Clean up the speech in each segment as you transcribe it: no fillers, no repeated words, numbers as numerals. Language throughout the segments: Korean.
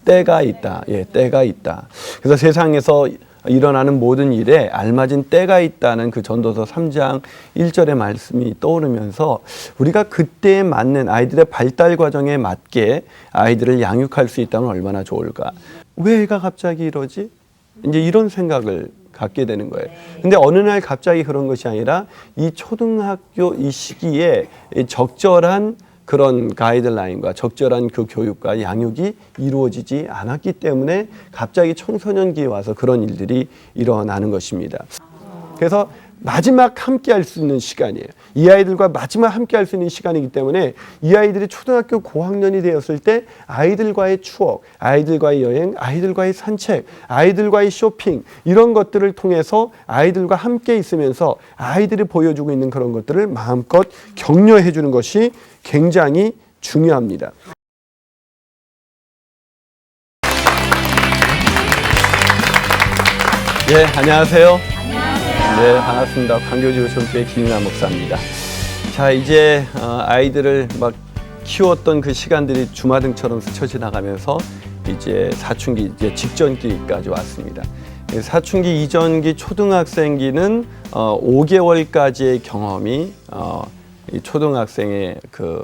때가 있다. 예, 때가 있다. 그래서 세상에서 일어나는 모든 일에 알맞은 때가 있다는 그 전도서 3장 1절의 말씀이 떠오르면서 우리가 그때에 맞는 아이들의 발달 과정에 맞게 아이들을 양육할 수 있다면 얼마나 좋을까. 왜 애가 갑자기 이러지? 이제 이런 생각을 갖게 되는 거예요. 근데 어느 날 갑자기 그런 것이 아니라 이 초등학교 이 시기에 적절한 그런 가이드라인과 적절한 그 교육과 양육이 이루어지지 않았기 때문에 갑자기 청소년기에 와서 그런 일들이 일어나는 것입니다. 그래서 마지막 함께 할 수 있는 시간이에요. 이 아이들과 마지막 함께 할 수 있는 시간이기 때문에 이 아이들이 초등학교 고학년이 되었을 때 아이들과의 추억, 아이들과의 여행, 아이들과의 산책, 아이들과의 쇼핑 이런 것들을 통해서 아이들과 함께 있으면서 아이들이 보여주고 있는 그런 것들을 마음껏 격려해 주는 것이 굉장히 중요합니다. 예, 안녕하세요. 네, 반갑습니다. 광교지구촌교회 김인하 목사입니다. 자, 이제 아이들을 막 키웠던 그 시간들이 주마등처럼 스쳐 지나가면서 이제 사춘기, 이제 직전기까지 왔습니다. 사춘기 이전기 초등학생기는 5개월까지의 경험이 이 초등학생의 그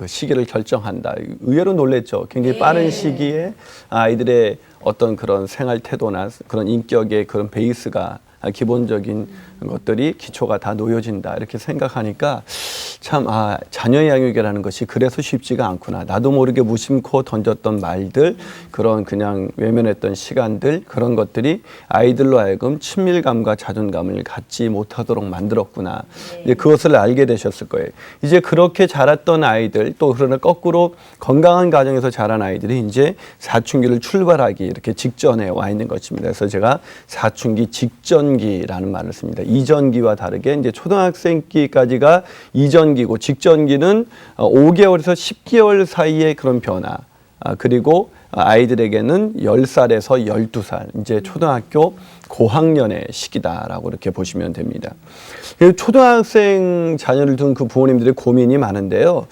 시기를 결정한다. 의외로 놀랬죠. 굉장히 빠른 시기에 아이들의 어떤 그런 생활 태도나 그런 인격의 그런 베이스가 기본적인 것들이 기초가 다 놓여진다 이렇게 생각하니까 참 자녀 양육이라는 것이 그래서 쉽지가 않구나. 나도 모르게 무심코 던졌던 말들, 그런 그냥 외면했던 시간들, 그런 것들이 아이들로 하여금 친밀감과 자존감을 갖지 못하도록 만들었구나. 이제 그것을 알게 되셨을 거예요. 이제 그렇게 자랐던 아이들, 또 그러나 거꾸로 건강한 가정에서 자란 아이들이 이제 사춘기를 출발하기 이렇게 직전에 와 있는 것입니다. 그래서 제가 사춘기 직전기라는 말을 씁니다. 이전기와 다르게 이제 초등학생기까지가 이전기고 직전기는 5개월에서 10개월 사이의 그런 변화, 그리고 아이들에게는 10살에서 12살, 이제 초등학교 고학년의 시기다라고 이렇게 보시면 됩니다. 초등학생 자녀를 둔 그 부모님들의 고민이 많은데요.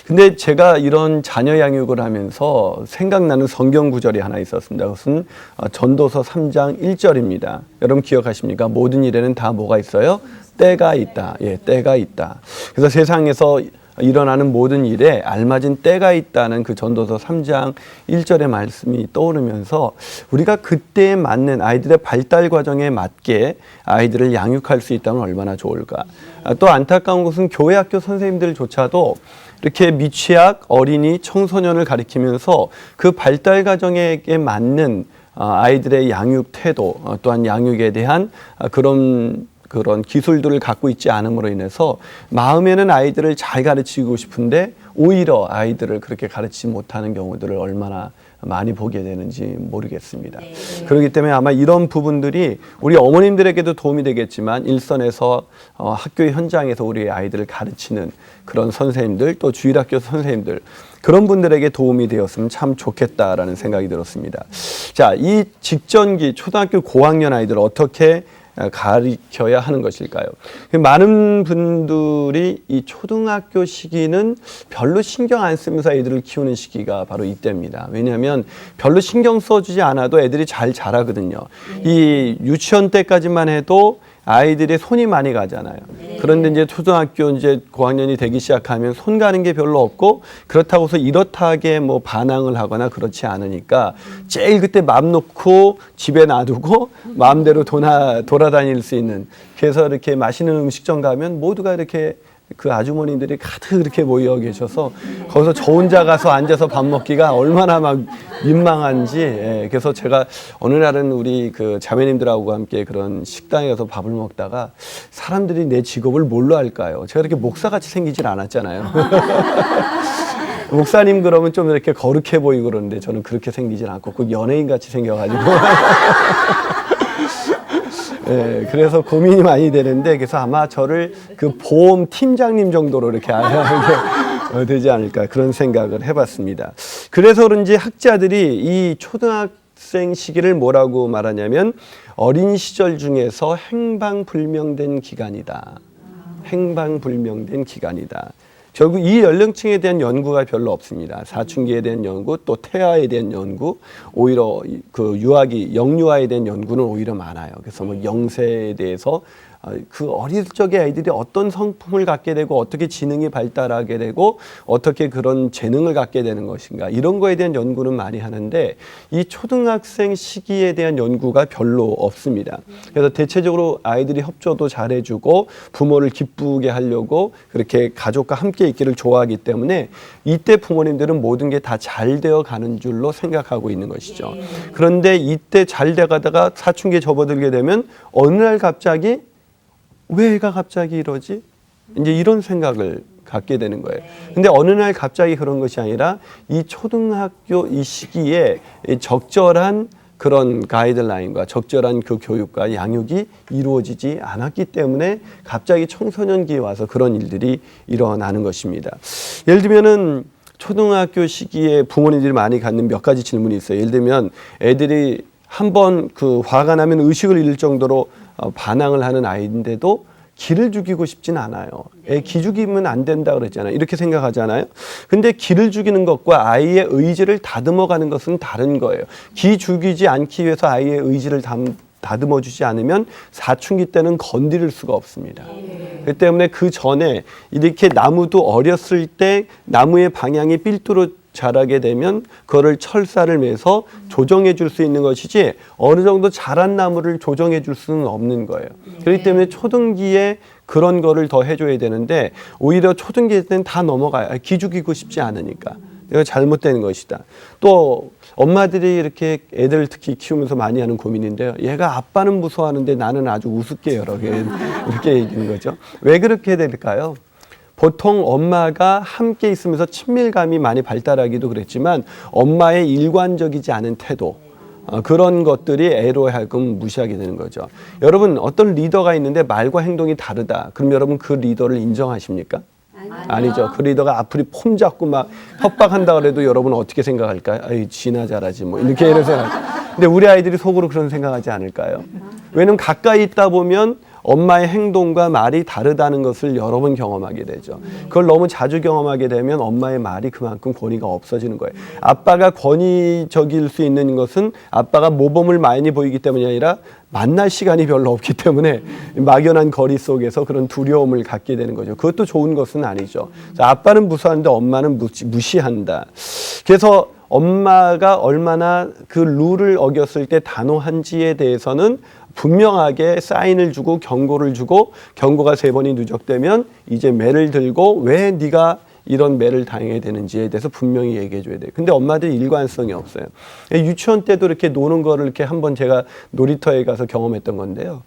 근데 제가 이런 자녀 양육을 하면서 생각나는 성경 구절이 하나 있었습니다. 그것은 전도서 3장 1절입니다. 여러분 기억하십니까? 모든 일에는 다 뭐가 있어요? 때가 있다. 예, 때가 있다. 그래서 세상에서 일어나는 모든 일에 알맞은 때가 있다는 그 전도서 3장 1절의 말씀이 떠오르면서 우리가 그때에 맞는 아이들의 발달 과정에 맞게 아이들을 양육할 수 있다면 얼마나 좋을까. 또 안타까운 것은 교회 학교 선생님들조차도 이렇게 미취학, 어린이, 청소년을 가리키면서 그 발달 과정에 맞는 아이들의 양육 태도, 또한 양육에 대한 그런 기술들을 갖고 있지 않음으로 인해서 마음에는 아이들을 잘 가르치고 싶은데 오히려 아이들을 그렇게 가르치지 못하는 경우들을 얼마나 많이 보게 되는지 모르겠습니다. 그렇기 때문에 아마 이런 부분들이 우리 어머님들에게도 도움이 되겠지만 일선에서 학교 현장에서 우리 아이들을 가르치는 그런 선생님들, 또 주일학교 선생님들, 그런 분들에게 도움이 되었으면 참 좋겠다라는 생각이 들었습니다. 자, 이 직전기 초등학교 고학년 아이들을 어떻게 가르쳐야 하는 것일까요? 많은 분들이 이 초등학교 시기는 별로 신경 안 쓰면서 애들을 키우는 시기가 바로 이때입니다. 왜냐하면 별로 신경 써주지 않아도 애들이 잘 자라거든요. 이 유치원 때까지만 해도 아이들의 손이 많이 가잖아요. 그런데 이제 초등학교 이제 고학년이 되기 시작하면 손 가는 게 별로 없고, 그렇다고 해서 이렇다하게 뭐 반항을 하거나 그렇지 않으니까 제일 그때 맘 놓고 집에 놔두고 마음대로 돌아다닐 수 있는, 그래서 이렇게 맛있는 음식점 가면 모두가 이렇게 그 아주머니들이 가득 이렇게 모여 계셔서 거기서 저 혼자 가서 앉아서 밥 먹기가 얼마나 막 민망한지. 그래서 제가 어느 날은 우리 그 자매님들하고 함께 그런 식당에 가서 밥을 먹다가 사람들이 내 직업을 뭘로 할까요? 제가 이렇게 목사같이 생기질 않았잖아요. 목사님 그러면 좀 이렇게 거룩해 보이고 그러는데 저는 그렇게 생기질 않고 꼭 연예인같이 생겨가지고 네, 그래서 고민이 많이 되는데, 그래서 아마 저를 그 보험 팀장님 정도로 이렇게 되지 않을까 그런 생각을 해봤습니다. 그래서 그런지 학자들이 이 초등학생 시기를 뭐라고 말하냐면 어린 시절 중에서 행방불명된 기간이다. 행방불명된 기간이다. 결국 이 연령층에 대한 연구가 별로 없습니다. 사춘기에 대한 연구, 또 태아에 대한 연구, 오히려 그 영유아에 대한 연구는 오히려 많아요. 그래서 뭐 영세에 대해서 그 어릴 적에 아이들이 어떤 성품을 갖게 되고 어떻게 지능이 발달하게 되고 어떻게 그런 재능을 갖게 되는 것인가, 이런 거에 대한 연구는 많이 하는데 이 초등학생 시기에 대한 연구가 별로 없습니다. 그래서 대체적으로 아이들이 협조도 잘해주고 부모를 기쁘게 하려고 그렇게 가족과 함께 있기를 좋아하기 때문에 이때 부모님들은 모든 게 다 잘 되어 가는 줄로 생각하고 있는 것이죠. 그런데 이때 잘 돼가다가 사춘기에 접어들게 되면 어느 날 갑자기 왜 애가 갑자기 이러지? 이제 이런 생각을 갖게 되는 거예요. 근데 어느 날 갑자기 그런 것이 아니라 이 초등학교 이 시기에 적절한 그런 가이드라인과 적절한 그 교육과 양육이 이루어지지 않았기 때문에 갑자기 청소년기에 와서 그런 일들이 일어나는 것입니다. 예를 들면은 초등학교 시기에 부모님들이 많이 갖는 몇 가지 질문이 있어요. 예를 들면 애들이 한번 그 화가 나면 의식을 잃을 정도로 반항을 하는 아이인데도 기를 죽이고 싶진 않아요. 애 기 죽이면 안 된다 그랬잖아요. 이렇게 생각하잖아요. 근데 기를 죽이는 것과 아이의 의지를 다듬어가는 것은 다른 거예요. 기 죽이지 않기 위해서 아이의 의지를 다듬어 주지 않으면 사춘기 때는 건드릴 수가 없습니다. 그렇기 때문에 그 전에 이렇게 나무도 어렸을 때 나무의 방향이 삘뚜로 자라게 되면 그거를 철사를 매서 조정해 줄 수 있는 것이지 어느 정도 자란 나무를 조정해 줄 수는 없는 거예요. 그렇기 때문에 초등기에 그런 거를 더 해줘야 되는데 오히려 초등기 때는 다 넘어가요. 기죽이고 싶지 않으니까. 내가 잘못된 것이다. 또 엄마들이 이렇게 애들 특히 키우면서 많이 하는 고민인데요. 얘가 아빠는 무서워하는데 나는 아주 우습게 여러 개 이렇게 얘기하는 거죠. 왜 그렇게 될까요? 보통 엄마가 함께 있으면서 친밀감이 많이 발달하기도 그랬지만 엄마의 일관적이지 않은 태도, 그런 것들이 애로 하여금 무시하게 되는 거죠. 여러분, 어떤 리더가 있는데 말과 행동이 다르다. 그럼 여러분 그 리더를 인정하십니까? 아니죠. 그 리더가 앞으로 폼 잡고 막 협박한다 그래도 여러분 어떻게 생각할까요? 아이, 지나 잘하지 뭐 이렇게 이런 생각. 근데 우리 아이들이 속으로 그런 생각하지 않을까요? 왜냐면 가까이 있다 보면 엄마의 행동과 말이 다르다는 것을 여러 번 경험하게 되죠. 그걸 너무 자주 경험하게 되면 엄마의 말이 그만큼 권위가 없어지는 거예요. 아빠가 권위적일 수 있는 것은 아빠가 모범을 많이 보이기 때문이 아니라 만날 시간이 별로 없기 때문에 막연한 거리 속에서 그런 두려움을 갖게 되는 거죠. 그것도 좋은 것은 아니죠. 아빠는 무서워하는데 엄마는 무시한다. 그래서 엄마가 얼마나 그 룰을 어겼을 때 단호한지에 대해서는 분명하게 사인을 주고 경고를 주고 경고가 3번이 누적되면 이제 매를 들고 왜 네가 이런 매를 당해야 되는지에 대해서 분명히 얘기해 줘야 돼요. 근데 엄마들이 일관성이 없어요. 유치원 때도 이렇게 노는 거를 이렇게 한번 제가 놀이터에 가서 경험했던 건데요.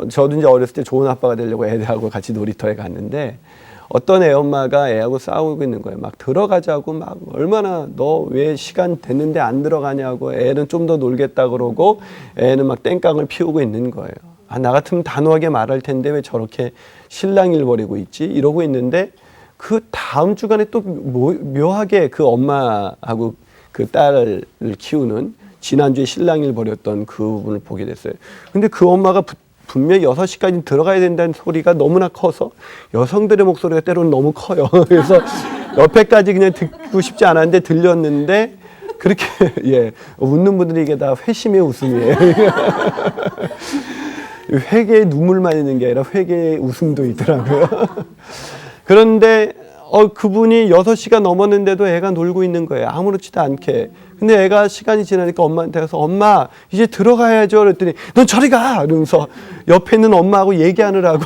저도 이제 어렸을 때 좋은 아빠가 되려고 애들하고 같이 놀이터에 갔는데 어떤 애 엄마가 애하고 싸우고 있는 거예요. 막 들어가자고 막 얼마나 너 왜 시간 됐는데 안 들어가냐고 애는 좀 더 놀겠다 그러고 애는 막 땡깡을 피우고 있는 거예요. 나 같으면 단호하게 말할 텐데 왜 저렇게 실랑이를 벌이고 있지? 이러고 있는데 그 다음 주간에 또 묘하게 그 엄마하고 그 딸을 키우는 지난주에 실랑이를 벌였던 그 부분을 보게 됐어요. 근데 그 엄마가 분명히 6시까지 들어가야 된다는 소리가 너무나 커서 여성들의 목소리가 때로는 너무 커요. 그래서 옆에까지 그냥 듣고 싶지 않았는데 들렸는데 그렇게 웃는 분들이 이게 다 회심의 웃음이에요. 회개에 눈물만 있는 게 아니라 회개의 웃음도 있더라고요. 그런데 그분이 6시가 넘었는데도 애가 놀고 있는 거예요. 아무렇지도 않게. 근데 애가 시간이 지나니까 엄마한테 가서 엄마 이제 들어가야죠 그랬더니 넌 저리 가! 이러면서 옆에 있는 엄마하고 얘기하느라고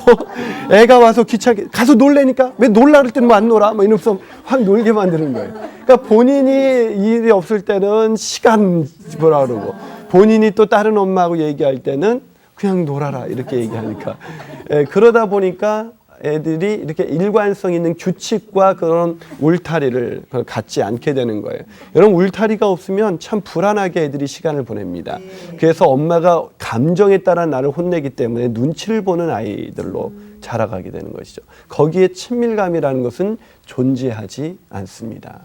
애가 와서 귀찮게 가서 놀래니까 왜 놀라 그럴 때는 뭐 안 놀아? 뭐 이러면서 확 놀게 만드는 거예요. 그러니까 본인이 일이 없을 때는 시간 보라 그러고 본인이 또 다른 엄마하고 얘기할 때는 그냥 놀아라 이렇게 얘기하니까 그러다 보니까 애들이 이렇게 일관성 있는 규칙과 그런 울타리를 갖지 않게 되는 거예요. 여러분 울타리가 없으면 참 불안하게 애들이 시간을 보냅니다. 그래서 엄마가 감정에 따라 나를 혼내기 때문에 눈치를 보는 아이들로 자라가게 되는 것이죠. 거기에 친밀감이라는 것은 존재하지 않습니다.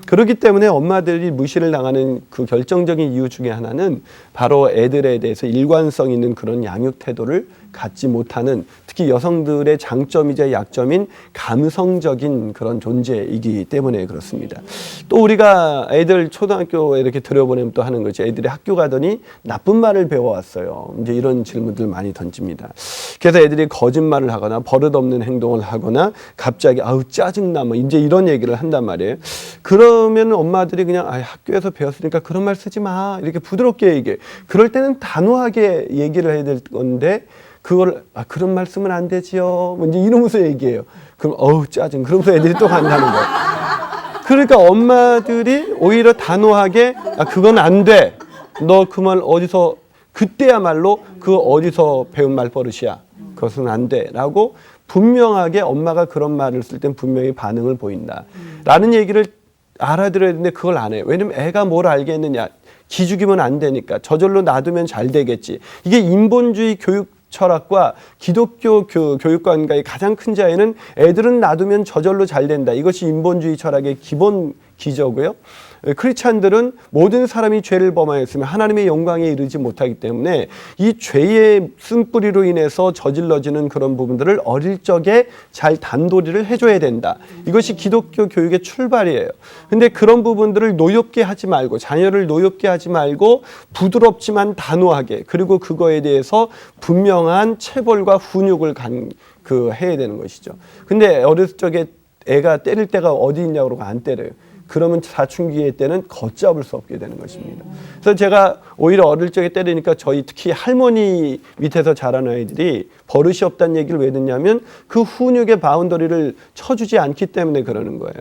그렇기 때문에 엄마들이 무시를 당하는 그 결정적인 이유 중에 하나는 바로 애들에 대해서 일관성 있는 그런 양육 태도를 갖지 못하는, 특히 여성들의 장점이자 약점인 감성적인 그런 존재이기 때문에 그렇습니다. 또 우리가 애들 초등학교에 이렇게 들여보내면 또 하는 거지. 애들이 학교 가더니 나쁜 말을 배워왔어요. 이제 이런 질문들 많이 던집니다. 그래서 애들이 거짓말을 하거나 버릇없는 행동을 하거나 갑자기 아우 짜증나 뭐 이제 이런 얘기를 한단 말이에요. 그러면 엄마들이 그냥 학교에서 배웠으니까 그런 말 쓰지 마 이렇게 부드럽게 얘기해. 그럴 때는 단호하게 얘기를 해야 될 건데 그걸 그런 말 쓰면 안 되지요. 뭐 이제 이러면서 얘기해요. 그럼 어우 짜증. 그러면서 애들이 또 간다는 거예요. 그러니까 엄마들이 오히려 단호하게 그건 안 돼. 너 그 말 어디서 그때야말로 그 어디서 배운 말버릇이야. 그것은 안 돼. 라고 분명하게 엄마가 그런 말을 쓸 땐 분명히 반응을 보인다. 라는 얘기를 알아들어야 되는데 그걸 안 해요. 왜냐면 애가 뭘 알겠느냐. 기죽이면 안 되니까. 저절로 놔두면 잘 되겠지. 이게 인본주의 교육 철학과 기독교 교육관과의 가장 큰 차이는 애들은 놔두면 저절로 잘 된다. 이것이 인본주의 철학의 기본 기저고요. 크리스찬들은 모든 사람이 죄를 범하였으면 하나님의 영광에 이르지 못하기 때문에 이 죄의 쓴뿌리로 인해서 저질러지는 그런 부분들을 어릴 적에 잘 단도리를 해줘야 된다. 이것이 기독교 교육의 출발이에요. 근데 그런 부분들을 노엽게 하지 말고, 자녀를 노엽게 하지 말고 부드럽지만 단호하게, 그리고 그거에 대해서 분명한 체벌과 훈육을 해야 되는 것이죠. 근데 어렸을 적에 애가 때릴 때가 어디 있냐고 그러고 안 때려요. 그러면 사춘기의 때는 걷잡을 수 없게 되는 것입니다. 그래서 제가 오히려 어릴 적에 때리니까 저희 특히 할머니 밑에서 자란 아이들이 버릇이 없다는 얘기를 왜 듣냐면 그 훈육의 바운더리를 쳐주지 않기 때문에 그러는 거예요.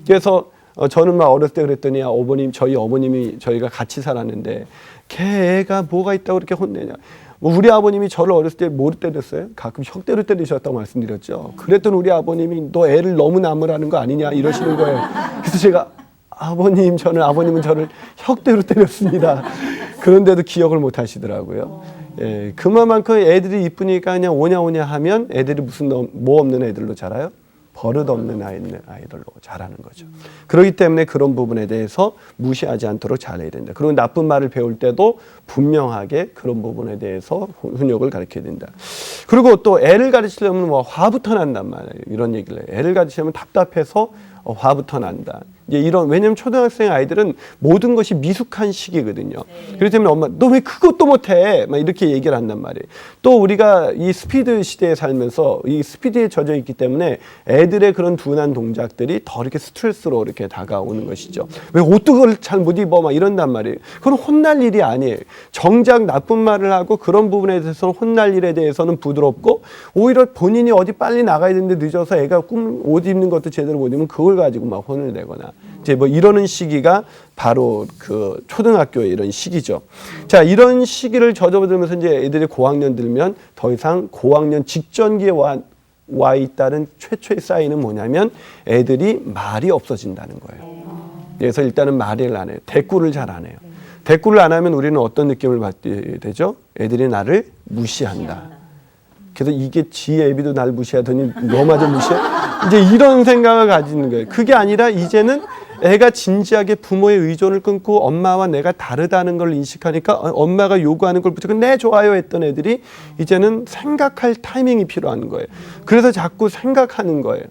그래서 저는 막 어렸을 때 그랬더니 저희 어머님이 저희가 같이 살았는데 걔 애가 뭐가 있다고 그렇게 혼내냐. 우리 아버님이 저를 어렸을 때 뭐로 때렸어요? 가끔 혁대로 때리셨다고 말씀드렸죠. 그랬더니 우리 아버님이 너 애를 너무 나무라는 거 아니냐 이러시는 거예요. 그래서 제가 아버님은 저를 혁대로 때렸습니다. 그런데도 기억을 못 하시더라고요. 예, 그만큼 애들이 이쁘니까 그냥 오냐 하면 애들이 무슨 뭐 없는 애들로 자라요? 버릇 없는 아이들로 자라는 거죠. 그렇기 때문에 그런 부분에 대해서 무시하지 않도록 잘해야 된다. 그리고 나쁜 말을 배울 때도 분명하게 그런 부분에 대해서 훈육을 가르쳐야 된다. 그리고 또 애를 가르치려면 화부터 난단 말이에요. 이런 얘기를 해요. 애를 가르치려면 답답해서 화부터 난다. 이제 왜냐면 초등학생 아이들은 모든 것이 미숙한 시기거든요. 그렇기 때문에 엄마, 너 왜 그것도 못해? 막 이렇게 얘기를 한단 말이에요. 또 우리가 이 스피드 시대에 살면서 이 스피드에 젖어 있기 때문에 애들의 그런 둔한 동작들이 더 이렇게 스트레스로 이렇게 다가오는 것이죠. 왜 옷도 그걸 잘 못 입어? 막 이런단 말이에요. 그건 혼날 일이 아니에요. 정작 나쁜 말을 하고 그런 부분에 대해서는 혼날 일에 대해서는 부드럽고 오히려 본인이 어디 빨리 나가야 되는데 늦어서 애가 옷 입는 것도 제대로 못 입으면 그걸 가지고 막 혼을 내거나 이제 이러는 시기가 바로 그 초등학교의 이런 시기죠. 자, 이런 시기를 젖어들면서 이제 애들이 고학년 들면 더 이상 고학년 직전기에 와 있다는 최초의 사인은 뭐냐면 애들이 말이 없어진다는 거예요. 그래서 일단은 말을 안 해요. 대꾸를 잘 안 해요. 대꾸를 안 하면 우리는 어떤 느낌을 받게 되죠? 애들이 나를 무시한다. 그래서 이게 지 애비도 날 무시하더니 너마저 무시해? 이제 이런 생각을 가지는 거예요. 그게 아니라 이제는 애가 진지하게 부모의 의존을 끊고 엄마와 내가 다르다는 걸 인식하니까 엄마가 요구하는 걸 무조건 네 좋아요 했던 애들이 이제는 생각할 타이밍이 필요한 거예요. 그래서 자꾸 생각하는 거예요.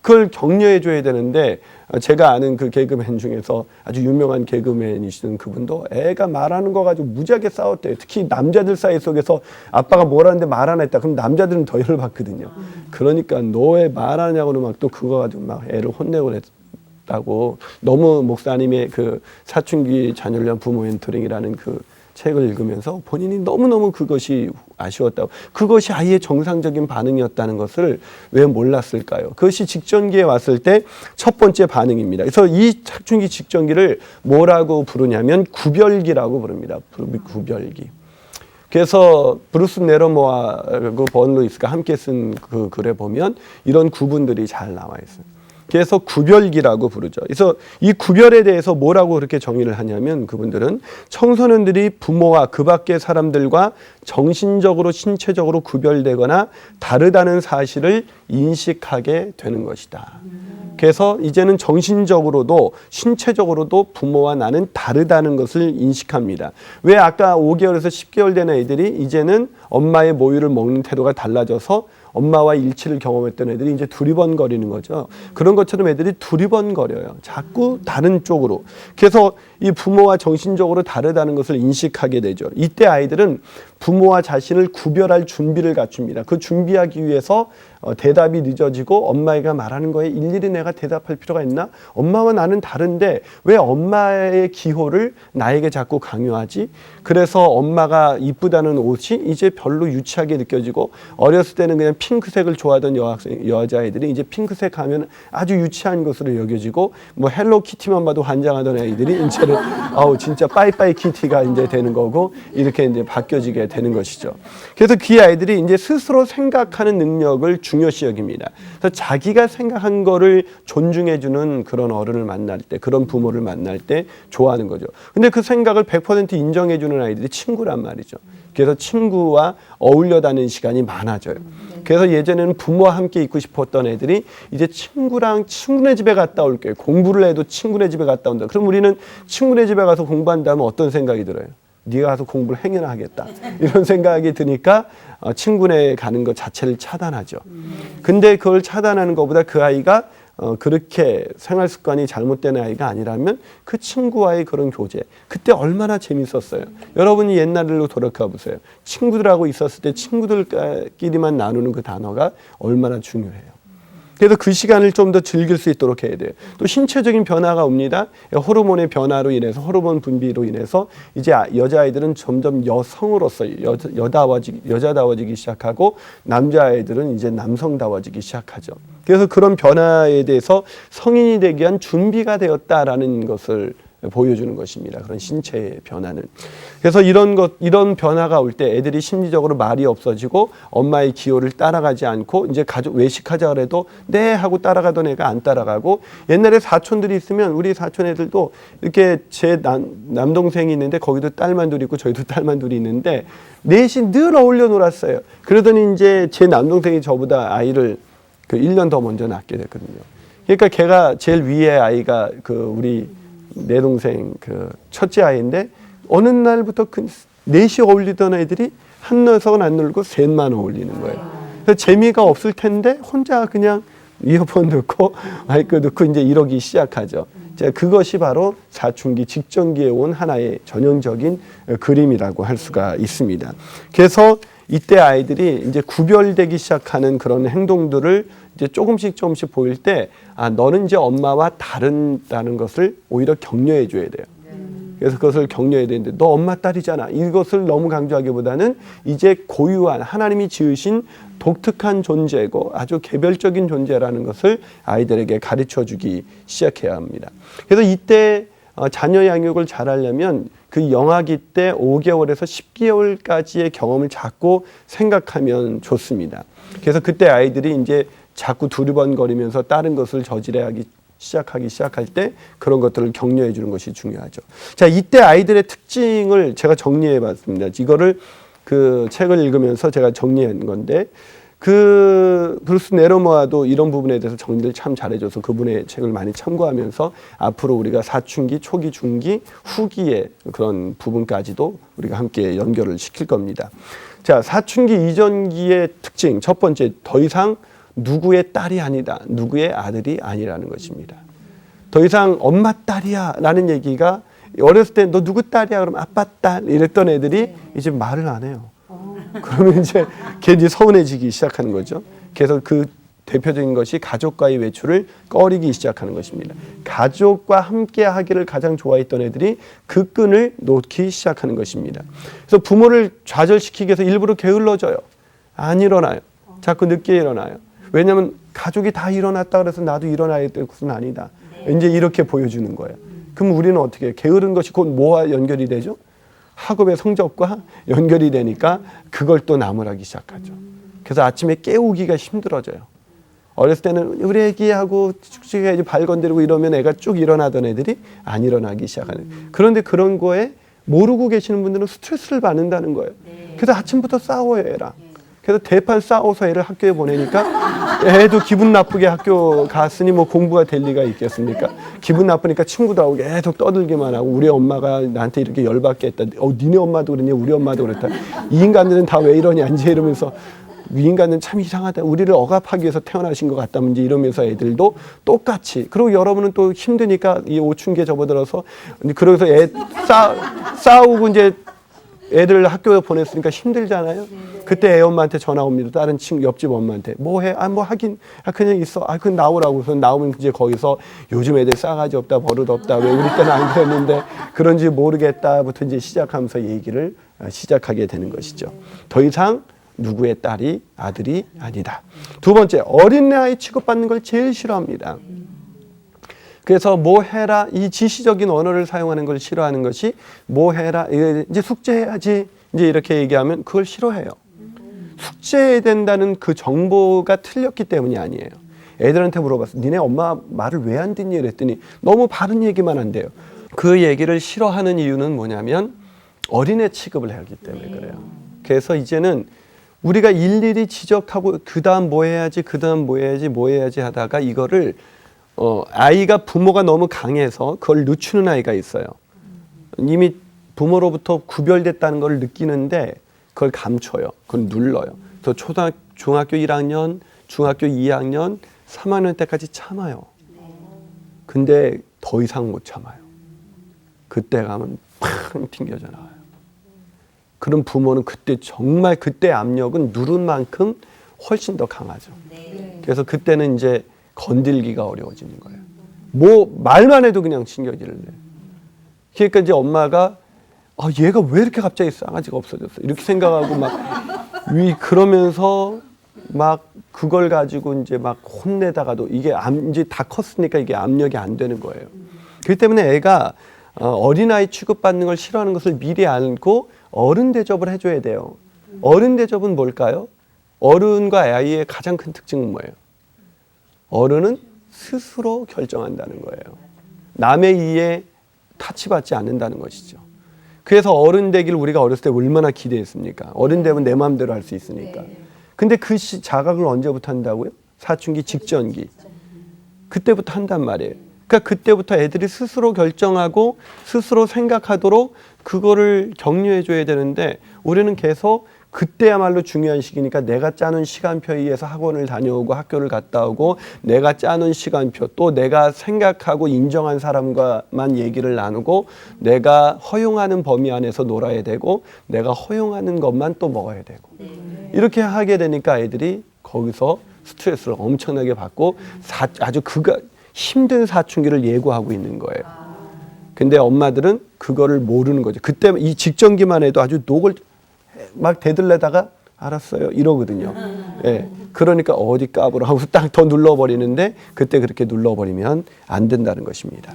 그걸 격려해 줘야 되는데 제가 아는 그 개그맨 중에서 아주 유명한 개그맨이시던 그분도 애가 말하는 거 가지고 무지하게 싸웠대요. 특히 남자들 사이 속에서 아빠가 뭘 하는데 말 안 했다. 그럼 남자들은 더 열받거든요. 그러니까 너 왜 말하냐고는 막 또 그거 가지고 막 애를 혼내고 그랬다고. 너무 목사님의 그 사춘기 자녀를 위한 부모 멘토링이라는 그 책을 읽으면서 본인이 너무너무 그것이 아쉬웠다고. 그것이 아이의 정상적인 반응이었다는 것을 왜 몰랐을까요? 그것이 직전기에 왔을 때 첫 번째 반응입니다. 그래서 이 사춘기 직전기를 뭐라고 부르냐면 구별기라고 부릅니다. 구별기. 그래서 브루스 메러모와 그 번 루이스가 함께 쓴 그 글에 보면 이런 구분들이 잘 나와 있어요. 그래서 구별기라고 부르죠. 그래서 이 구별에 대해서 뭐라고 그렇게 정의를 하냐면 그분들은 청소년들이 부모와 그 밖의 사람들과 정신적으로 신체적으로 구별되거나 다르다는 사실을 인식하게 되는 것이다. 그래서 이제는 정신적으로도 신체적으로도 부모와 나는 다르다는 것을 인식합니다. 왜 아까 5개월에서 10개월 된 애들이 이제는 엄마의 모유를 먹는 태도가 달라져서 엄마와 일치를 경험했던 애들이 이제 두리번거리는 거죠. 그런 것처럼 애들이 두리번거려요. 자꾸 다른 쪽으로. 그래서 이 부모와 정신적으로 다르다는 것을 인식하게 되죠. 이때 아이들은 부모와 자신을 구별할 준비를 갖춥니다. 그 준비하기 위해서 대답이 늦어지고 엄마가 말하는 거에 일일이 내가 대답할 필요가 있나? 엄마와 나는 다른데 왜 엄마의 기호를 나에게 자꾸 강요하지? 그래서 엄마가 이쁘다는 옷이 이제 별로 유치하게 느껴지고 어렸을 때는 그냥 핑크색을 좋아하던 여자애들이 이제 핑크색 하면 아주 유치한 것으로 여겨지고 뭐 헬로키티만 봐도 환장하던 애들이 이제는 진짜 빠이빠이 키티가 이제 되는 거고 이렇게 이제 바뀌어지게 되는 것이죠. 그래서 그 아이들이 이제 스스로 생각하는 능력을 중요시 여깁니다. 그래서 자기가 생각한 거를 존중해주는 그런 어른을 만날 때, 그런 부모를 만날 때 좋아하는 거죠. 근데 그 생각을 100% 인정해주는 아이들이 친구란 말이죠. 그래서 친구와 어울려 다니는 시간이 많아져요. 그래서 예전에는 부모와 함께 있고 싶었던 애들이 이제 친구네 집에 갔다 올게요. 공부를 해도 친구네 집에 갔다 온다. 그럼 우리는 친구네 집에 가서 공부한다면 어떤 생각이 들어요? 네가 가서 공부를 행여나 하겠다. 이런 생각이 드니까 친구네 가는 것 자체를 차단하죠. 근데 그걸 차단하는 것보다 그 아이가 그렇게 생활 습관이 잘못된 아이가 아니라면 그 친구와의 그런 교제 그때 얼마나 재밌었어요. 여러분이 옛날로 돌아가 보세요. 친구들하고 있었을 때 친구들끼리만 나누는 그 단어가 얼마나 중요해요. 그래서 그 시간을 좀 더 즐길 수 있도록 해야 돼요. 또 신체적인 변화가 옵니다. 호르몬의 변화로 인해서 호르몬 분비로 인해서 이제 여자아이들은 점점 여성으로서 여자다워지기 시작하고 남자아이들은 이제 남성다워지기 시작하죠. 그래서 그런 변화에 대해서 성인이 되기 위한 준비가 되었다라는 것을 보여주는 것입니다. 그런 신체의 변화는. 그래서 이런 변화가 올 때 애들이 심리적으로 말이 없어지고 엄마의 기호를 따라가지 않고 이제 가족 외식하자 그래도 네 하고 따라가던 애가 안 따라가고 옛날에 사촌들이 있으면 우리 사촌 애들도 이렇게 제 남동생이 있는데 거기도 딸만 둘 있고 저희도 딸만 둘이 있는데 넷이 늘 어울려 놀았어요. 그러더니 이제 제 남동생이 저보다 아이를 1년 더 먼저 낳게 됐거든요. 그러니까 걔가 제일 위에 아이가 우리 내 동생 첫째 아이인데 어느 날부터 넷이 어울리던 애들이 한 녀석은 안 놀고 셋만 어울리는 거예요. 그래서 재미가 없을 텐데 혼자 그냥 이어폰 넣고 마이크 넣고 이제 이러기 시작하죠. 그것이 바로 사춘기 직전기에 온 하나의 전형적인 그림이라고 할 수가 있습니다. 그래서 이때 아이들이 이제 구별되기 시작하는 그런 행동들을 이제 조금씩 보일 때, 너는 이제 엄마와 다른다는 것을 오히려 격려해 줘야 돼요. 그래서 그것을 격려해야 되는데, 너 엄마 딸이잖아. 이것을 너무 강조하기보다는 이제 고유한 하나님이 지으신 독특한 존재고 아주 개별적인 존재라는 것을 아이들에게 가르쳐 주기 시작해야 합니다. 그래서 이때 자녀 양육을 잘하려면 그 영아기 때 5개월에서 10개월까지의 경험을 자꾸 생각하면 좋습니다. 그래서 그때 아이들이 이제 자꾸 두리번거리면서 다른 것을 시작할 때 그런 것들을 격려해 주는 것이 중요하죠. 자, 이때 아이들의 특징을 제가 정리해 봤습니다. 이거를 그 책을 읽으면서 제가 정리한 건데, 브루스 네로모아도 이런 부분에 대해서 정리를 참 잘해줘서 그분의 책을 많이 참고하면서 앞으로 우리가 사춘기, 초기, 중기, 후기의 그런 부분까지도 우리가 함께 연결을 시킬 겁니다. 자, 사춘기 이전기의 특징 첫 번째, 더 이상 누구의 딸이 아니다, 누구의 아들이 아니라는 것입니다. 더 이상 엄마 딸이야 라는 얘기가, 어렸을 때 너 누구 딸이야 그러면 아빠 딸 이랬던 애들이 이제 말을 안 해요. 그러면 이제 괜히 서운해지기 시작하는 거죠. 그래서 그 대표적인 것이 가족과의 외출을 꺼리기 시작하는 것입니다. 가족과 함께 하기를 가장 좋아했던 애들이 그 끈을 놓기 시작하는 것입니다. 그래서 부모를 좌절시키기 위해서 일부러 게을러져요. 안 일어나요. 자꾸 늦게 일어나요. 왜냐하면 가족이 다 일어났다 그래서 나도 일어나야 될 것은 아니다. 이제 이렇게 보여주는 거예요. 그럼 우리는 어떻게 해요? 게으른 것이 곧 뭐와 연결이 되죠? 학업의 성적과 연결이 되니까 그걸 또 나무라기 시작하죠. 그래서 아침에 깨우기가 힘들어져요. 어렸을 때는 우리 애기하고 축축해야지 발 건드리고 이러면 애가 쭉 일어나던 애들이 안 일어나기 시작하는. 그런데 그런 거에 모르고 계시는 분들은 스트레스를 받는다는 거예요. 그래서 아침부터 싸워요, 애랑. 그래서 대판 싸워서 애를 학교에 보내니까 애도 기분 나쁘게 학교 갔으니 뭐 공부가 될 리가 있겠습니까? 기분 나쁘니까 친구들하고 계속 떠들기만 하고 우리 엄마가 나한테 이렇게 열받게 했다. 니네 엄마도 그랬냐? 우리 엄마도 그랬다. 이 인간들은 다 왜 이러냐? 이제 이러면서 이 인간은 참 이상하다. 우리를 억압하기 위해서 태어나신 것 같다면 이제 이러면서 애들도 똑같이. 그리고 여러분은 또 힘드니까 이 오춘기에 접어들어서 그러고서 싸우고 이제 애들 학교에 보냈으니까 힘들잖아요. 그때 애 엄마한테 전화 옵니다. 다른 친구 옆집 엄마한테 뭐 해? 뭐 하긴 그냥 있어. 그건 나오라고. 그래서 나오면 이제 거기서 요즘 애들 싸가지 없다, 버릇 없다. 왜 우리 때는 안 그랬는데 그런지 모르겠다부터 이제 시작하면서 얘기를 시작하게 되는 것이죠. 더 이상 누구의 딸이 아들이 아니다. 두 번째, 어린아이 취급받는 걸 제일 싫어합니다. 그래서 뭐 해라, 이 지시적인 언어를 사용하는 걸 싫어하는 것이 뭐 해라, 이제 숙제해야지, 이제 이렇게 얘기하면 그걸 싫어해요. 숙제해야 된다는 그 정보가 틀렸기 때문이 아니에요. 애들한테 물어봤어. 니네 엄마 말을 왜 안 듣니? 그랬더니 너무 바른 얘기만 한대요. 그 얘기를 싫어하는 이유는 뭐냐면 어린애 취급을 하기 때문에 그래요. 그래서 이제는 우리가 일일이 지적하고 그 다음 뭐 해야지, 그 다음 뭐 해야지, 뭐 해야지 하다가 이거를 아이가 부모가 너무 강해서 그걸 늦추는 아이가 있어요. 이미 부모로부터 구별됐다는 걸 느끼는데 그걸 감춰요. 그걸 눌러요. 그래서 중학교 1학년, 중학교 2학년, 3학년 때까지 참아요. 근데 더 이상 못 참아요. 그때 가면 팡 튕겨져 나와요. 그런 부모는 그때 정말 그때 압력은 누른 만큼 훨씬 더 강하죠. 그래서 그때는 이제 건들기가 어려워지는 거예요. 뭐 말만 해도 그냥 신경질을 내요. 그러니까 이제 엄마가 얘가 왜 이렇게 갑자기 싸가지가 없어졌어? 이렇게 생각하고 그러면서 막 그걸 가지고 이제 막 혼내다가도 이게 이제 다 컸으니까 이게 압력이 안 되는 거예요. 그렇기 때문에 애가 어린아이 취급받는 걸 싫어하는 것을 미리 알고 어른 대접을 해줘야 돼요. 어른 대접은 뭘까요? 어른과 아이의 가장 큰 특징은 뭐예요? 어른은 스스로 결정한다는 거예요. 남의 이에 타치받지 않는다는 것이죠. 그래서 어른 되기를 우리가 어렸을 때 얼마나 기대했습니까? 어른 되면 내 마음대로 할 수 있으니까. 근데 그 자각을 언제부터 한다고요? 사춘기 직전기. 그때부터 한단 말이에요. 그러니까 그때부터 애들이 스스로 결정하고 스스로 생각하도록 그거를 격려해 줘야 되는데 우리는 계속 그때야말로 중요한 시기니까 내가 짜는 시간표에 의해서 학원을 다녀오고 학교를 갔다 오고 내가 짜는 시간표 또 내가 생각하고 인정한 사람과만 얘기를 나누고 내가 허용하는 범위 안에서 놀아야 되고 내가 허용하는 것만 또 먹어야 되고 이렇게 하게 되니까 애들이 거기서 스트레스를 엄청나게 받고 아주 힘든 사춘기를 예고하고 있는 거예요. 근데 엄마들은 그거를 모르는 거죠. 그때 이 직전기만 해도 아주 녹을 막 대들려다가 알았어요 이러거든요. 예, 그러니까 어디 까불어 하고 딱 더 눌러버리는데 그때 그렇게 눌러버리면 안 된다는 것입니다.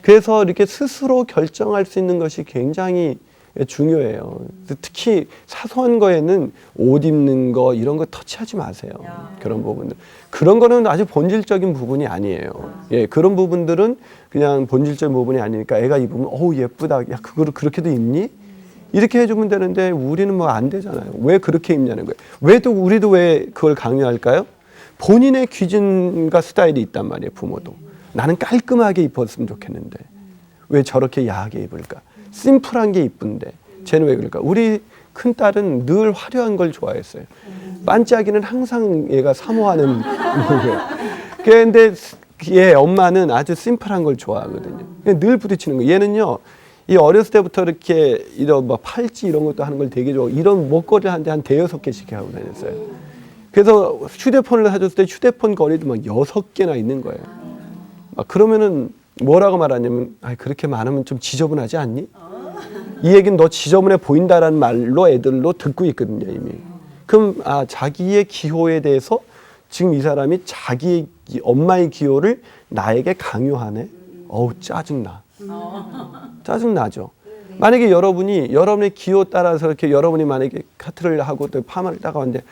그래서 이렇게 스스로 결정할 수 있는 것이 굉장히 중요해요. 특히 사소한 거에는 옷 입는 거 이런 거 터치하지 마세요. 그런 부분들. 그런 거는 아주 본질적인 부분이 아니에요. 예, 그런 부분들은 그냥 본질적인 부분이 아니니까 애가 입으면 어우 예쁘다. 야 그거를 그렇게도 입니? 이렇게 해주면 되는데 우리는 뭐 안 되잖아요. 왜 그렇게 입냐는 거예요. 우리도 왜 그걸 강요할까요? 본인의 기준과 스타일이 있단 말이에요. 부모도. 나는 깔끔하게 입었으면 좋겠는데 왜 저렇게 야하게 입을까? 심플한 게 이쁜데 쟤는 왜 그럴까? 우리 큰딸은 늘 화려한 걸 좋아했어요. 반짝이는 항상 얘가 사모하는 거예요. 그런데 얘 엄마는 아주 심플한 걸 좋아하거든요. 늘 부딪히는 거예요. 얘는요. 이 어렸을 때부터 이렇게 이런 뭐 팔찌 이런 것도 하는 걸 되게 좋아하고 이런 목걸이를 한 대여섯 개씩 하고 다녔어요. 그래서 휴대폰을 사줬을 때 휴대폰 거리도 막 6개나 있는 거예요. 막 그러면은 뭐라고 말하냐면 그렇게 많으면 좀 지저분하지 않니? 이 얘기는 너 지저분해 보인다라는 말로 애들로 듣고 있거든요 이미. 그럼 자기의 기호에 대해서 지금 이 사람이 자기 엄마의 기호를 나에게 강요하네. 어우 짜증나. 짜증나죠. 만약에 여러분의 기호 따라서 이렇게 여러분이 만약에 카트를 하고 또 파마를 따가왔는데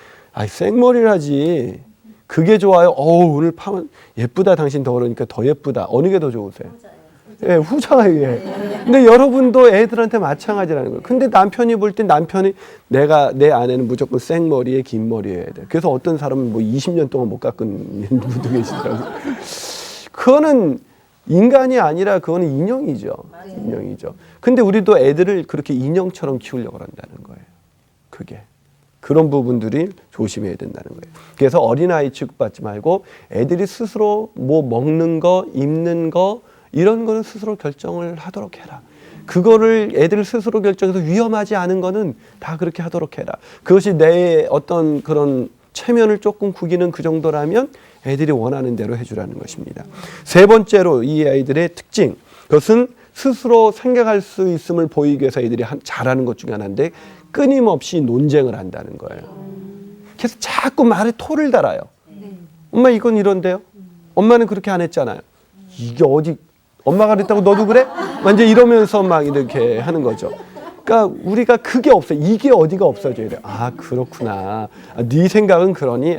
생머리를 하지 그게 좋아요? 오늘 파면 예쁘다. 당신 더 그러니까 더 예쁘다. 어느 게 더 좋으세요? 예, 후자예요. 예. 근데 여러분도 애들한테 마찬가지라는 거예요. 근데 남편이 볼 때 남편이 내 아내는 무조건 생머리에 긴 머리여야 돼. 그래서 어떤 사람은 뭐 20년 동안 못 깎은 분도 계시더라고요. 그거는 인간이 아니라 그거는 인형이죠. 인형이죠. 근데 우리도 애들을 그렇게 인형처럼 키우려고 한다는 거예요. 그게. 그런 부분들이 조심해야 된다는 거예요. 그래서 어린아이 취급받지 말고 애들이 스스로 뭐 먹는 거, 입는 거 이런 거는 스스로 결정을 하도록 해라. 그거를 애들 스스로 결정해서 위험하지 않은 거는 다 그렇게 하도록 해라. 그것이 내 어떤 그런 체면을 조금 구기는 그 정도라면 애들이 원하는 대로 해주라는 것입니다. 세 번째로 이 아이들의 특징, 그것은 스스로 생각할 수 있음을 보이기 위해서 애들이 잘하는 것 중에 하나인데 끊임없이 논쟁을 한다는 거예요. 그래서 자꾸 말에 토를 달아요. 엄마 이건 이런데요? 엄마는 그렇게 안 했잖아요. 이게 어디 엄마가 그랬다고 너도 그래? 완전 이러면서 막 이렇게 하는 거죠. 그러니까 우리가 그게 없어요. 이게 어디가 없어져야 돼. 아 그렇구나. 네 생각은 그러니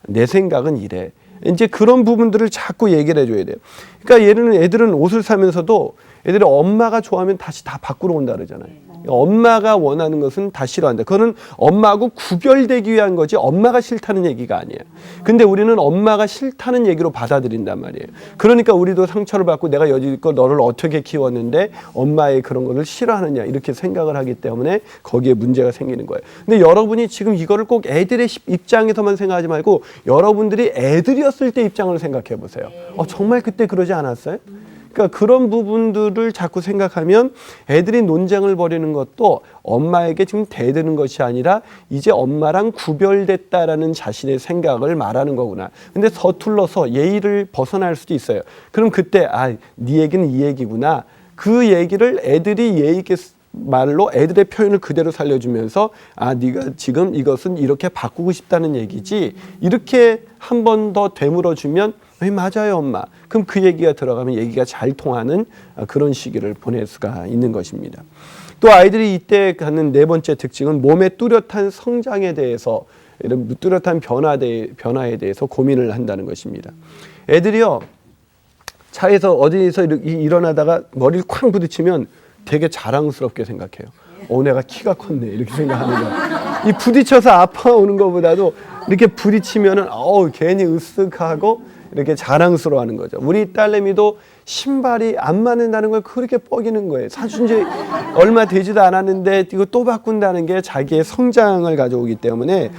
내 생각은 이래. 이제 그런 부분들을 자꾸 얘기를 해줘야 돼요. 그러니까 애들은 옷을 사면서도 애들이 엄마가 좋아하면 다시 다 바꾸러 온다 그러잖아요. 엄마가 원하는 것은 다 싫어한다. 그거는 엄마하고 구별되기 위한 거지 엄마가 싫다는 얘기가 아니에요. 근데 우리는 엄마가 싫다는 얘기로 받아들인단 말이에요. 그러니까 우리도 상처를 받고 내가 여지껏 너를 어떻게 키웠는데 엄마의 그런 것을 싫어하느냐 이렇게 생각을 하기 때문에 거기에 문제가 생기는 거예요. 근데 여러분이 지금 이거를 꼭 애들의 입장에서만 생각하지 말고 여러분들이 애들이었을 때 입장을 생각해 보세요. 정말 그때 그러지 않았어요? 그러니까 그런 부분들을 자꾸 생각하면 애들이 논쟁을 벌이는 것도 엄마에게 지금 대드는 것이 아니라 이제 엄마랑 구별됐다라는 자신의 생각을 말하는 거구나. 근데 서툴러서 예의를 벗어날 수도 있어요. 그럼 그때 네 얘기는 이 얘기구나. 그 얘기를 애들이 예의 있게 말로 애들의 표현을 그대로 살려주면서 네가 지금 이것은 이렇게 바꾸고 싶다는 얘기지 이렇게 한 번 더 되물어주면 맞아요 엄마. 그럼 그 얘기가 들어가면 얘기가 잘 통하는 그런 시기를 보낼 수가 있는 것입니다. 또 아이들이 이때 갖는 네 번째 특징은 몸의 뚜렷한 성장에 대해서 이런 뚜렷한 변화에 대해서 고민을 한다는 것입니다. 애들이요 차에서 어디서 일어나다가 머리를 쾅 부딪히면 되게 자랑스럽게 생각해요. 내가 키가 컸네 이렇게 생각하는 거야. 이 부딪혀서 아파오는 것보다도 이렇게 부딪히면은 괜히 으쓱하고 이렇게 자랑스러워하는 거죠. 우리 딸내미도 신발이 안 맞는다는 걸 그렇게 뻐기는 거예요. 사준 지 얼마 되지도 않았는데 이거 또 바꾼다는 게 자기의 성장을 가져오기 때문에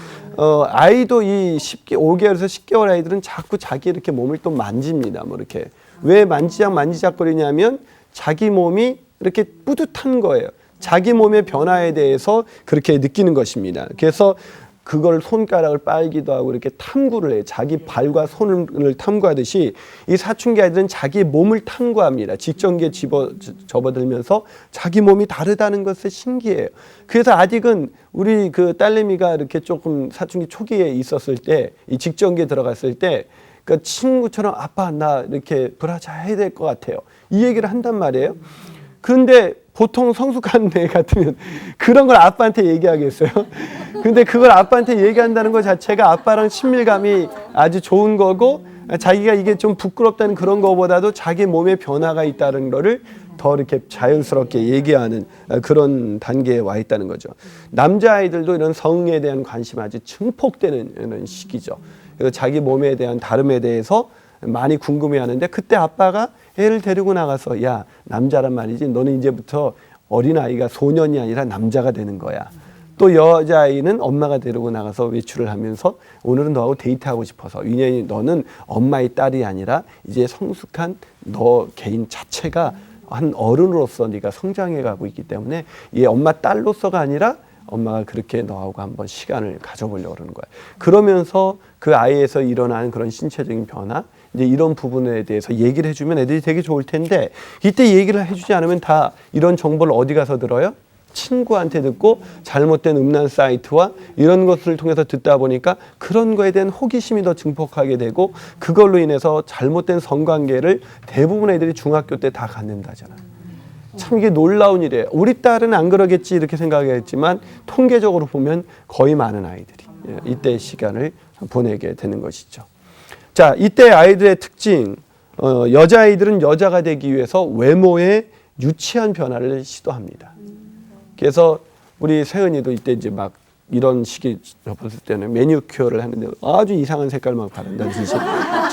아이도 이 5개월에서 10개월 아이들은 자꾸 자기 이렇게 몸을 또 만집니다. 뭐 이렇게 왜 만지작거리냐면 자기 몸이 이렇게 뿌듯한 거예요. 자기 몸의 변화에 대해서 그렇게 느끼는 것입니다. 그래서 그걸 손가락을 빨기도 하고 이렇게 탐구를 해요. 자기 발과 손을 탐구하듯이 이 사춘기 아이들은 자기 몸을 탐구합니다. 직전기에 접어들면서 자기 몸이 다르다는 것에 신기해요. 그래서 아직은 우리 그 딸내미가 이렇게 조금 사춘기 초기에 있었을 때, 이 직전기에 들어갔을 때, 그러니까 친구처럼 아빠 나 이렇게 브라자 해야 될 것 같아요. 이 얘기를 한단 말이에요. 그런데 보통 성숙한 애 같으면 그런 걸 아빠한테 얘기하겠어요? 근데 그걸 아빠한테 얘기한다는 것 자체가 아빠랑 친밀감이 아주 좋은 거고 자기가 이게 좀 부끄럽다는 그런 거보다도 자기 몸에 변화가 있다는 거를 더 이렇게 자연스럽게 얘기하는 그런 단계에 와 있다는 거죠. 남자아이들도 이런 성에 대한 관심이 아주 증폭되는 이런 시기죠. 그래서 자기 몸에 대한 다름에 대해서 많이 궁금해하는데 그때 아빠가 애를 데리고 나가서 야 남자란 말이지 너는 이제부터 어린아이가 소년이 아니라 남자가 되는 거야. 또 여자아이는 엄마가 데리고 나가서 외출을 하면서 오늘은 너하고 데이트하고 싶어서 왜냐하면 너는 엄마의 딸이 아니라 이제 성숙한 너 개인 자체가 한 어른으로서 네가 성장해가고 있기 때문에 얘 엄마 딸로서가 아니라 엄마가 그렇게 너하고 한번 시간을 가져보려고 그러는 거야. 그러면서 그 아이에서 일어나는 그런 신체적인 변화 이제 이런 부분에 대해서 얘기를 해주면 애들이 되게 좋을 텐데 이때 얘기를 해주지 않으면 다 이런 정보를 어디 가서 들어요? 친구한테 듣고 잘못된 음란 사이트와 이런 것을 통해서 듣다 보니까 그런 거에 대한 호기심이 더 증폭하게 되고 그걸로 인해서 잘못된 성관계를 대부분 애들이 중학교 때 다 갖는다잖아요. 참 이게 놀라운 일이에요. 우리 딸은 안 그러겠지 이렇게 생각했지만 통계적으로 보면 거의 많은 아이들이 이때 시간을 보내게 되는 것이죠. 자, 이때 아이들의 특징, 여자아이들은 여자가 되기 위해서 외모에 유치한 변화를 시도합니다. 그래서 우리 세은이도 이때 이제 막 이런 시기 접었을 때는 매니큐어를 하는데 아주 이상한 색깔 막 바른다든지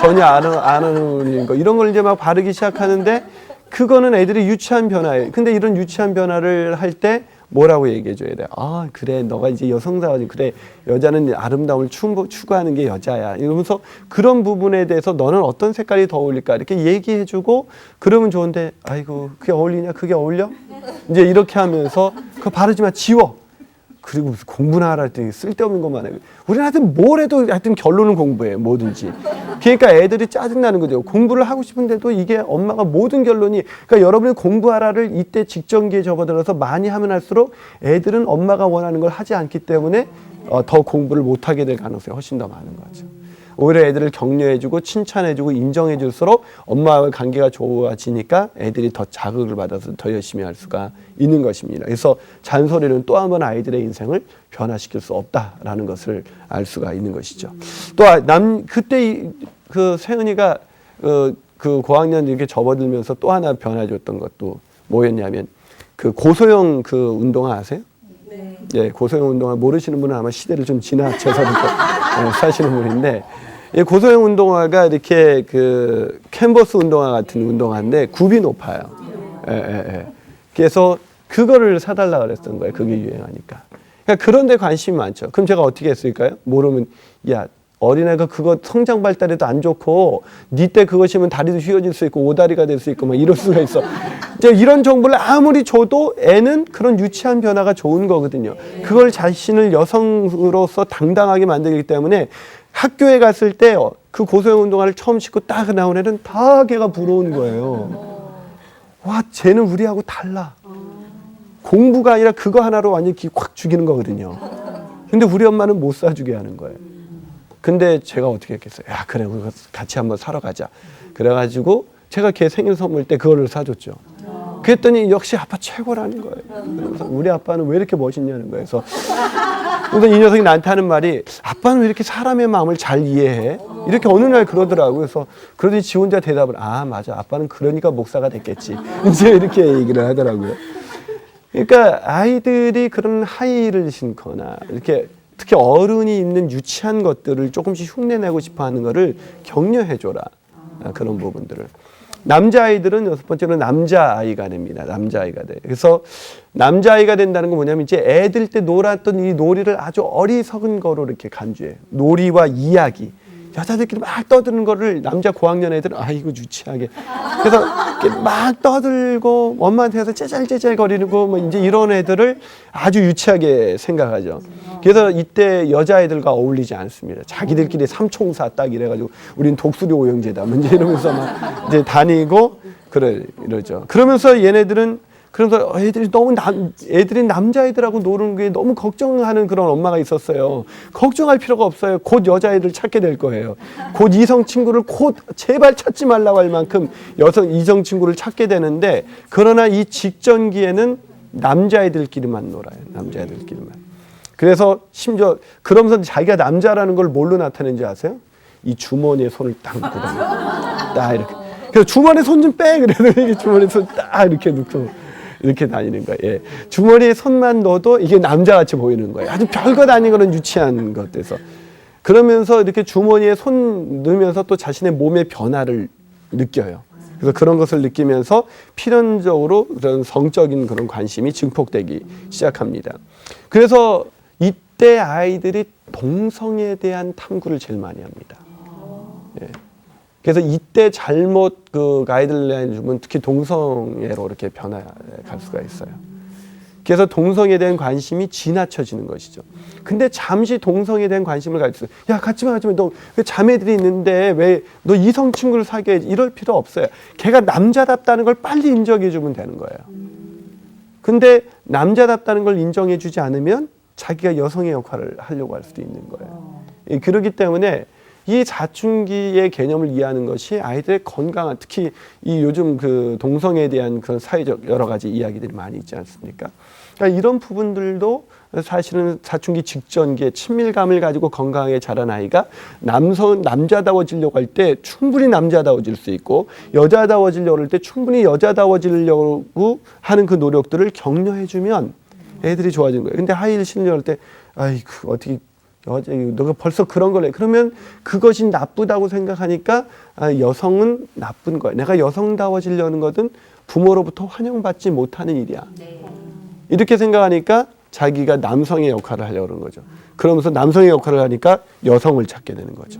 전혀 안 어울리는 거 이런 걸 이제 막 바르기 시작하는데 그거는 애들이 유치한 변화예요. 근데 이런 유치한 변화를 할 때 뭐라고 얘기해 줘야 돼? 아, 그래. 너가 이제 여성다워지. 그래. 여자는 아름다움을 추구하는 게 여자야. 이러면서 그런 부분에 대해서 너는 어떤 색깔이 더 어울릴까? 이렇게 얘기해 주고 그러면 좋은데 아이고, 그게 어울리냐? 그게 어울려? 이제 이렇게 하면서 그거 바르지 마. 지워. 그리고 무슨 공부나 하라 할 때 쓸데없는 것만 해. 우리는 하여튼 뭘 해도 하여튼 결론은 공부예요. 뭐든지. 그러니까 애들이 짜증나는 거죠. 공부를 하고 싶은데도 이게 엄마가 모든 결론이 그러니까 여러분이 공부하라를 이때 직전기에 접어들어서 많이 하면 할수록 애들은 엄마가 원하는 걸 하지 않기 때문에 더 공부를 못하게 될 가능성이 훨씬 더 많은 거죠. 오히려 애들을 격려해주고 칭찬해주고 인정해줄수록 엄마와의 관계가 좋아지니까 애들이 더 자극을 받아서 더 열심히 할 수가 있는 것입니다. 그래서 잔소리는 또 한 번 아이들의 인생을 변화시킬 수 없다라는 것을 알 수가 있는 것이죠. 또 그때 그 세은이가 그 고학년 이렇게 접어들면서 또 하나 변화줬던 것도 뭐였냐면 그 고소형 그 운동화 아세요? 네. 예, 고소형 운동화 모르시는 분은 아마 시대를 좀 지나쳐서 사시는 분인데. 이 고소형 운동화가 이렇게 그 캔버스 운동화 같은 운동화인데 굽이 높아요. 그래서 그거를 사달라 그랬던 거예요. 그게 유행하니까. 그러니까 그런 데 관심이 많죠. 그럼 제가 어떻게 했을까요? 모르면 야 어린애가 그거 성장 발달에도 안 좋고 니 때 그거 신으면 다리도 휘어질 수 있고 오다리가 될 수 있고 막 이럴 수가 있어. 이제 이런 정보를 아무리 줘도 애는 그런 유치한 변화가 좋은 거거든요. 그걸 자신을 여성으로서 당당하게 만들기 때문에 학교에 갔을 때 그 고소형 운동화를 처음 신고 딱 나온 애는 다 걔가 부러운 거예요. 와, 쟤는 우리하고 달라. 공부가 아니라 그거 하나로 완전히 확 죽이는 거거든요. 근데 우리 엄마는 못 사주게 하는 거예요. 근데 제가 어떻게 했겠어요? 야, 그래, 우리 같이 한번 사러 가자. 그래가지고 제가 걔 생일 선물 때 그거를 사줬죠. 그랬더니 역시 아빠 최고라는 거예요. 그래서 우리 아빠는 왜 이렇게 멋있냐는 거예요. 그래서 이 녀석이 나한테 하는 말이 아빠는 왜 이렇게 사람의 마음을 잘 이해해? 이렇게 어느 날 그러더라고요. 그래서 그러더니 지 혼자 대답을 아 맞아 아빠는 그러니까 목사가 됐겠지. 이제 이렇게 얘기를 하더라고요. 그러니까 아이들이 그런 하이힐을 신거나 이렇게 특히 어른이 입는 유치한 것들을 조금씩 흉내내고 싶어하는 거를 격려해줘라. 그런 부분들을. 남자아이들은 여섯 번째로 남자아이가 됩니다. 남자아이가 돼. 그래서 남자아이가 된다는 건 뭐냐면 이제 애들 때 놀았던 이 놀이를 아주 어리석은 거로 이렇게 간주해요. 놀이와 이야기. 여자들끼리 막 떠드는 거를 남자 고학년 애들은 아이고 유치하게. 그래서 막 떠들고 엄마한테 해서 째잘째잘 거리고 뭐 이제 이런 애들을 아주 유치하게 생각하죠. 그래서 이때 여자애들과 어울리지 않습니다. 자기들끼리 삼총사 딱 이래가지고 우린 독수리 오형제다. 이제 이러면서 막 이제 다니고 이러죠. 그러면서 얘네들은 그래서 애들이 남자애들하고 노는 게 너무 걱정하는 그런 엄마가 있었어요. 걱정할 필요가 없어요. 곧 여자애들 찾게 될 거예요. 곧 이성 친구를 제발 찾지 말라고 할 만큼 이성 친구를 찾게 되는데 그러나 이 직전기에는 남자애들끼리만 놀아요. 남자애들끼리만. 그래서 심지어 그러면서 자기가 남자라는 걸 뭘로 나타내는지 아세요? 이 주머니에 손을 딱 넣고 다녀요. 딱 이렇게. 그래서 주머니에 손 좀 빼! 그래도 이게 주머니에 손 딱 이렇게 넣고 이렇게 다니는 거예요. 예. 주머니에 손만 넣어도 이게 남자같이 보이는 거예요. 아주 별것 아닌 그런 유치한 것에서. 그러면서 이렇게 주머니에 손 넣으면서 또 자신의 몸의 변화를 느껴요. 그래서 그런 것을 느끼면서 필연적으로 그런 성적인 그런 관심이 증폭되기 시작합니다. 그래서 이때 아이들이 동성에 대한 탐구를 제일 많이 합니다. 예. 그래서 이때 잘못 그 가이드라인을 주면 특히 동성애로 이렇게 변화할 수가 있어요. 그래서 동성에 대한 관심이 지나쳐지는 것이죠. 근데 잠시 동성에 대한 관심을 가지고 야 같이 마 너 왜 자매들이 있는데 왜 너 이성 친구를 사귀어야지 이럴 필요 없어요. 걔가 남자답다는 걸 빨리 인정해 주면 되는 거예요. 근데 남자답다는 걸 인정해 주지 않으면 자기가 여성의 역할을 하려고 할 수도 있는 거예요. 그렇기 때문에 이 사춘기의 개념을 이해하는 것이 아이들의 건강한 특히 이 요즘 그 동성애에 대한 그런 사회적 여러 가지 이야기들이 많이 있지 않습니까? 그러니까 이런 부분들도 사실은 사춘기 직전기에 친밀감을 가지고 건강하게 자란 아이가 남자다워지려고 할 때 충분히 남자다워질 수 있고, 여자다워지려고 할 때 충분히 여자다워지려고 하는 그 노력들을 격려해주면 애들이 좋아지는 거예요. 근데 하이힐 신으려고 할 때 아이고 어떻게 여자, 너가 벌써 그런 걸 해. 그러면 그것이 나쁘다고 생각하니까 여성은 나쁜 거야. 내가 여성다워지려는 것은 부모로부터 환영받지 못하는 일이야. 이렇게 생각하니까 자기가 남성의 역할을 하려고 그러는 거죠. 그러면서 남성의 역할을 하니까 여성을 찾게 되는 거죠.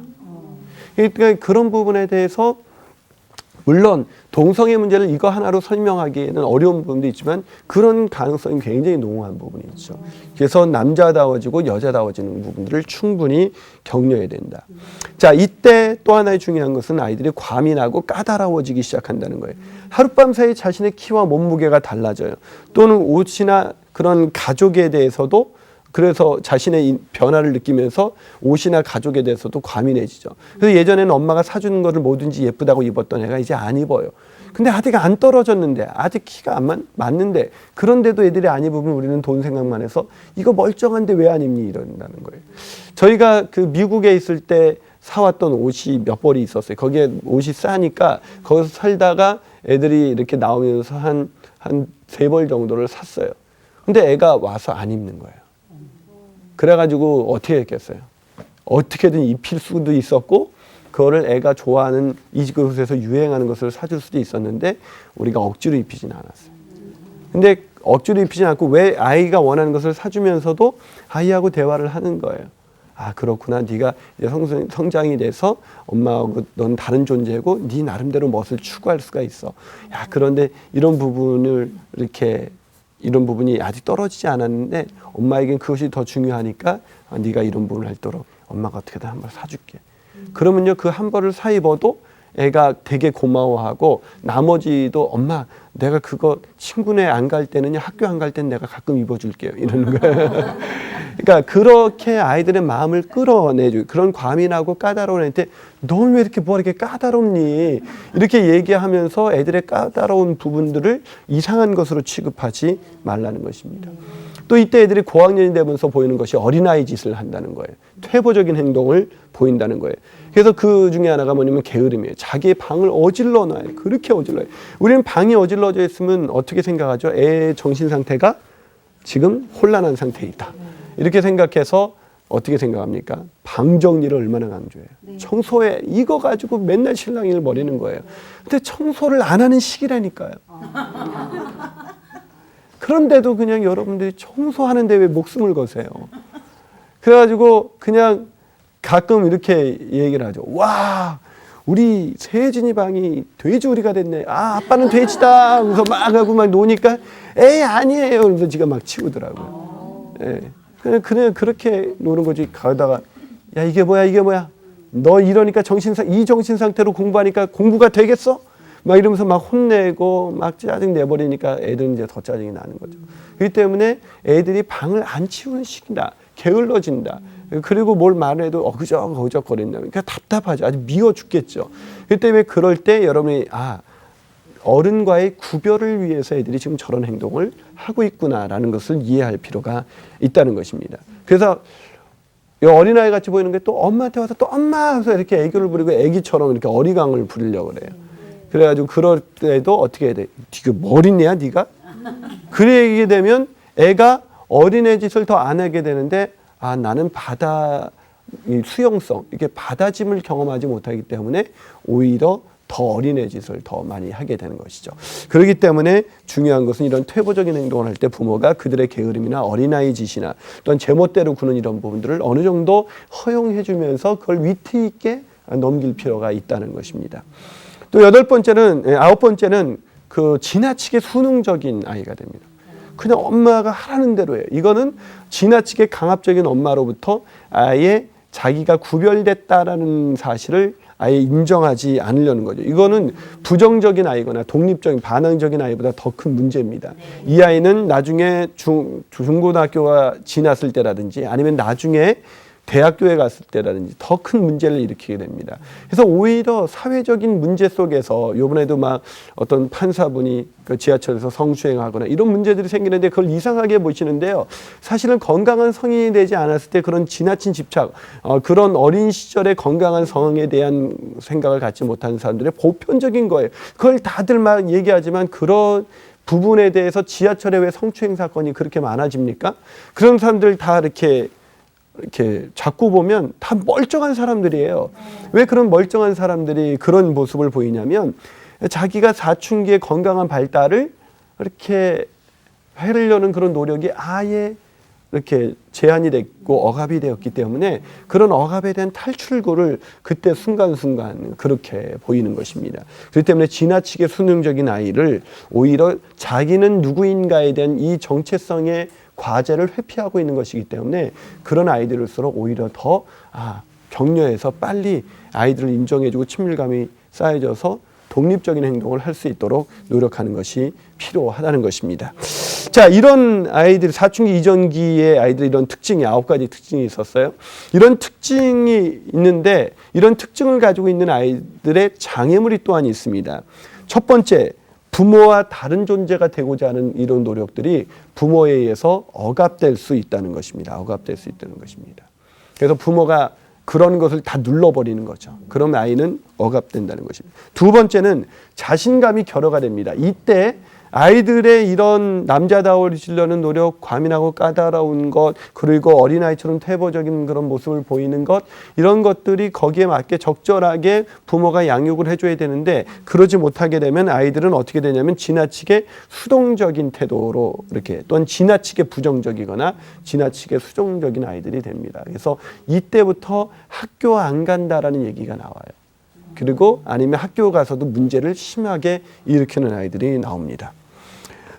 그러니까 그런 부분에 대해서 물론 동성애 문제를 이거 하나로 설명하기에는 어려운 부분도 있지만 그런 가능성이 굉장히 농후한 부분이 있죠. 그래서 남자다워지고 여자다워지는 부분들을 충분히 격려해야 된다. 자, 이때 또 하나의 중요한 것은 아이들이 과민하고 까다로워지기 시작한다는 거예요. 하룻밤 사이에 자신의 키와 몸무게가 달라져요. 또는 옷이나 그런 가족에 대해서도 그래서 자신의 변화를 느끼면서 옷이나 가족에 대해서도 과민해지죠. 그래서 예전에는 엄마가 사주는 거를 뭐든지 예쁘다고 입었던 애가 이제 안 입어요. 근데 아직 안 떨어졌는데, 아직 키가 안 맞는데, 그런데도 애들이 안 입으면 우리는 돈 생각만 해서 이거 멀쩡한데 왜 안 입니? 이런다는 거예요. 저희가 그 미국에 있을 때 사왔던 옷이 몇 벌이 있었어요. 거기에 옷이 싸니까 거기서 살다가 애들이 이렇게 나오면서 한 3벌 정도를 샀어요. 근데 애가 와서 안 입는 거예요. 그래가지고 어떻게 했겠어요? 어떻게든 입힐 수도 있었고, 그거를 애가 좋아하는 이곳에서 유행하는 것을 사줄 수도 있었는데 우리가 억지로 입히진 않았어요. 근데 억지로 입히진 않고 왜 아이가 원하는 것을 사주면서도 아이하고 대화를 하는 거예요. 아, 그렇구나. 네가 이제 성장이 돼서 엄마하고 넌 다른 존재고 네 나름대로 멋을 추구할 수가 있어. 야, 그런데 이런 부분을 이런 부분이 아직 떨어지지 않았는데 엄마에겐 그것이 더 중요하니까 네가 이런 부분을 할 도록 엄마가 어떻게든 한 벌 사줄게. 그러면요, 그 한 벌을 사 입어도 애가 되게 고마워하고 나머지도 엄마 내가 그거 친구네 안 갈 때는요, 학교 안 갈 때는 내가 가끔 입어줄게요. 이러는 거예요. 그러니까 그렇게 아이들의 마음을 끌어내줘. 그런 과민하고 까다로운 애한테 넌 왜 이렇게 뭐 이렇게 까다롭니? 이렇게 얘기하면서 애들의 까다로운 부분들을 이상한 것으로 취급하지 말라는 것입니다. 또 이때 애들이 고학년이 되면서 보이는 것이 어린아이 짓을 한다는 거예요. 퇴보적인 행동을 보인다는 거예요. 그래서 그 중에 하나가 뭐냐면 게으름이에요. 자기의 방을 어질러 놔요. 그렇게 어질러요. 우리는 방이 어질러져 있으면 어떻게 생각하죠? 애의 정신 상태가 지금 혼란한 상태에 있다. 이렇게 생각해서 어떻게 생각합니까? 방 정리를 얼마나 강조해요. 청소해. 이거 가지고 맨날 실랑이를 벌이는 거예요. 근데 청소를 안 하는 시기라니까요. 그런데도 그냥 여러분들이 청소하는데 왜 목숨을 거세요? 그래가지고 그냥 가끔 이렇게 얘기를 하죠. 와, 우리 세진이 방이 돼지우리가 됐네. 아, 아빠는 돼지다. 그래서 막 하고 막 노니까 에이 아니에요. 그래서 지가 막 치우더라고요. 예. 그냥 그렇게 노는 거지. 가다가 야, 이게 뭐야? 너 이러니까 이 정신 상태로 공부하니까 공부가 되겠어? 막 이러면서 막 혼내고 막 짜증 내버리니까 애들은 이제 더 짜증이 나는 거죠. 그렇기 때문에 애들이 방을 안 치우는 시기다. 게을러진다. 그리고 뭘 말해도 어그적거린다. 그러니까 답답하죠. 아주 미워 죽겠죠. 그렇기 때문에 그럴 때 여러분이 어른과의 구별을 위해서 애들이 지금 저런 행동을 하고 있구나라는 것을 이해할 필요가 있다는 것입니다. 그래서 어린아이 같이 보이는 게 또 엄마한테 와서 또 엄마 하면서 이렇게 애교를 부리고 애기처럼 이렇게 어리광을 부리려고 그래요. 그래가지고 그럴 때도 어떻게 해야 돼? 네가 머리냐 네가? 그래 되면 애가 어린애 짓을 더 안 하게 되는데 나는 이 수용성, 이렇게 바다짐을 경험하지 못하기 때문에 오히려 더 어린애 짓을 더 많이 하게 되는 것이죠. 그렇기 때문에 중요한 것은 이런 퇴보적인 행동을 할 때 부모가 그들의 게으름이나 어린아이 짓이나 또는 제멋대로 구는 이런 부분들을 어느 정도 허용해 주면서 그걸 위트 있게 넘길 필요가 있다는 것입니다. 또 아홉 번째는 그 지나치게 순응적인 아이가 됩니다. 그냥 엄마가 하라는 대로 해요. 이거는 지나치게 강압적인 엄마로부터 아예 자기가 구별됐다라는 사실을 아예 인정하지 않으려는 거죠. 이거는 부정적인 아이거나 독립적인 반항적인 아이보다 더 큰 문제입니다. 이 아이는 나중에 중고등학교가 지났을 때라든지 아니면 나중에 대학교에 갔을 때라든지 더 큰 문제를 일으키게 됩니다. 그래서 오히려 사회적인 문제 속에서 이번에도 막 어떤 판사분이 그 지하철에서 성추행하거나 이런 문제들이 생기는데 그걸 이상하게 보시는데요. 사실은 건강한 성인이 되지 않았을 때 그런 지나친 집착, 그런 어린 시절의 건강한 성에 대한 생각을 갖지 못하는 사람들의 보편적인 거예요. 그걸 다들 막 얘기하지만 그런 부분에 대해서 지하철에 왜 성추행 사건이 그렇게 많아집니까? 그런 사람들 다 이렇게 자꾸 보면 다 멀쩡한 사람들이에요. 왜 그런 멀쩡한 사람들이 그런 모습을 보이냐면 자기가 사춘기의 건강한 발달을 이렇게 해려는 그런 노력이 아예 이렇게 제한이 됐고 억압이 되었기 때문에 그런 억압에 대한 탈출구를 그때 순간순간 그렇게 보이는 것입니다. 그렇기 때문에 지나치게 수능적인 아이를 오히려 자기는 누구인가에 대한 이 정체성의 과제를 회피하고 있는 것이기 때문에 그런 아이들일수록 오히려 더 격려해서 빨리 아이들을 인정해주고 친밀감이 쌓여져서 독립적인 행동을 할 수 있도록 노력하는 것이 필요하다는 것입니다. 자, 이런 아이들, 사춘기 이전기의 아이들 이런 특징이 9가지 특징이 있었어요. 이런 특징이 있는데 이런 특징을 가지고 있는 아이들의 장애물이 또한 있습니다. 첫 번째, 부모와 다른 존재가 되고자 하는 이런 노력들이 부모에 의해서 억압될 수 있다는 것입니다. 억압될 수 있다는 것입니다. 그래서 부모가 그런 것을 다 눌러버리는 거죠. 그럼 아이는 억압된다는 것입니다. 두 번째는 자신감이 결여가 됩니다. 이때 아이들의 이런 남자다워지려는 노력, 과민하고 까다로운 것, 그리고 어린아이처럼 퇴보적인 그런 모습을 보이는 것, 이런 것들이 거기에 맞게 적절하게 부모가 양육을 해줘야 되는데 그러지 못하게 되면 아이들은 어떻게 되냐면 지나치게 수동적인 태도로 이렇게 또는 지나치게 부정적이거나 지나치게 수동적인 아이들이 됩니다. 그래서 이때부터 학교 안 간다라는 얘기가 나와요. 그리고 아니면 학교 가서도 문제를 심하게 일으키는 아이들이 나옵니다.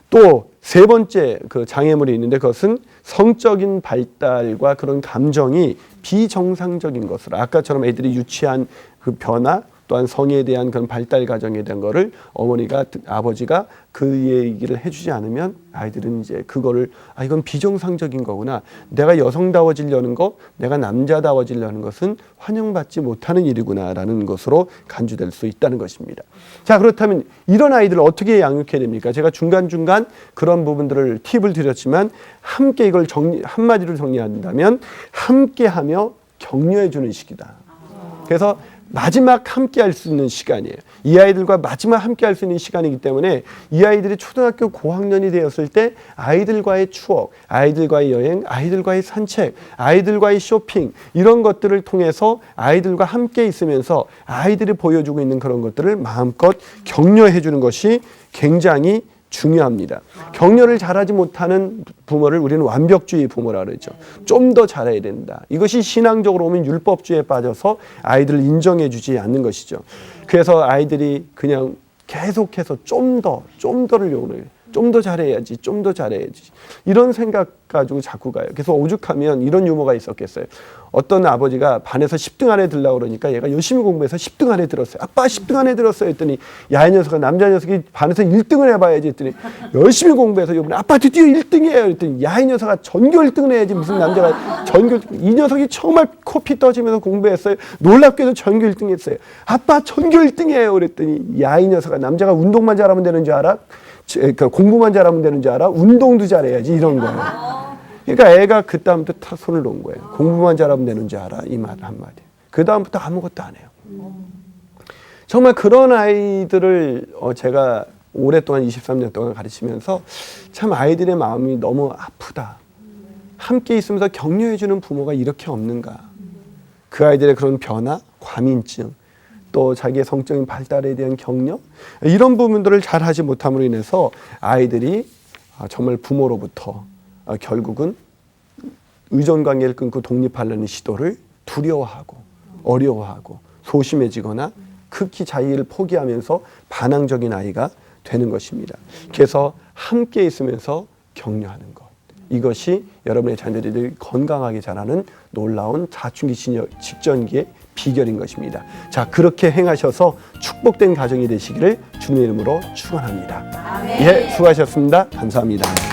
또 세 번째 그 장애물이 있는데 그것은 성적인 발달과 그런 감정이 비정상적인 것을 아까처럼 애들이 유치한 그 변화 또한 성에 대한 그런 발달 과정에 대한 거를 어머니가 아버지가 그 얘기를 해주지 않으면 아이들은 이제 그거를 이건 비정상적인 거구나. 내가 여성다워지려는 것, 내가 남자다워지려는 것은 환영받지 못하는 일이구나라는 것으로 간주될 수 있다는 것입니다. 자, 그렇다면 이런 아이들을 어떻게 양육해야 됩니까? 제가 중간중간 그런 부분들을 팁을 드렸지만 함께 이걸 한마디로 정리한다면 함께하며 격려해 주는 시기다. 그래서 마지막 함께 할 수 있는 시간이에요. 이 아이들과 마지막 함께 할 수 있는 시간이기 때문에 이 아이들이 초등학교 고학년이 되었을 때 아이들과의 추억, 아이들과의 여행, 아이들과의 산책, 아이들과의 쇼핑 이런 것들을 통해서 아이들과 함께 있으면서 아이들이 보여주고 있는 그런 것들을 마음껏 격려해 주는 것이 굉장히 중요합니다. 격려를 잘하지 못하는 부모를 우리는 완벽주의 부모라 그러죠. 좀 더 잘해야 된다. 이것이 신앙적으로 보면 율법주의에 빠져서 아이들을 인정해 주지 않는 것이죠. 그래서 아이들이 그냥 계속해서 좀 더를 요구해요. 좀 더 잘해야지, 좀 더 잘해야지. 이런 생각 가지고 자꾸 가요. 그래서 오죽하면 이런 유머가 있었겠어요. 어떤 아버지가 반에서 10등 안에 들려고 그러니까 얘가 열심히 공부해서 10등 안에 들었어요. 아빠 10등 안에 들었어요 했더니 야, 이 녀석아, 남자 녀석이 반에서 1등을 해봐야지 했더니 열심히 공부해서 이번에 아빠 드디어 1등이에요 했더니 야, 이 녀석아, 전교 1등을 해야지 무슨 남자가 전교 1등. 이 녀석이 정말 코피 떠지면서 공부했어요. 놀랍게도 전교 1등 했어요. 아빠 전교 1등이에요 그랬더니 야, 이 녀석아, 남자가 운동만 잘하면 되는 줄 알아? 그러니까 공부만 잘하면 되는 줄 알아? 운동도 잘해야지 이런 거예요. 그러니까 애가 그 다음부터 탁 손을 놓은 거예요. 공부만 잘하면 되는 줄 알아? 이 말 한마디. 그 다음부터 아무것도 안 해요. 정말 그런 아이들을 제가 오랫동안 23년 동안 가르치면서 참 아이들의 마음이 너무 아프다. 함께 있으면서 격려해주는 부모가 이렇게 없는가. 그 아이들의 그런 변화, 과민증, 또 자기의 성적인 발달에 대한 격려 이런 부분들을 잘 하지 못함으로 인해서 아이들이 정말 부모로부터 결국은 의존관계를 끊고 독립하려는 시도를 두려워하고 어려워하고 소심해지거나 극히 자의를 포기하면서 반항적인 아이가 되는 것입니다. 그래서 함께 있으면서 격려하는 것. 이것이 여러분의 자녀들이 건강하게 자라는 놀라운 사춘기 직전기의 비결인 것입니다. 자, 그렇게 행하셔서 축복된 가정이 되시기를 주님의 이름으로 축원합니다. 예, 수고하셨습니다. 감사합니다.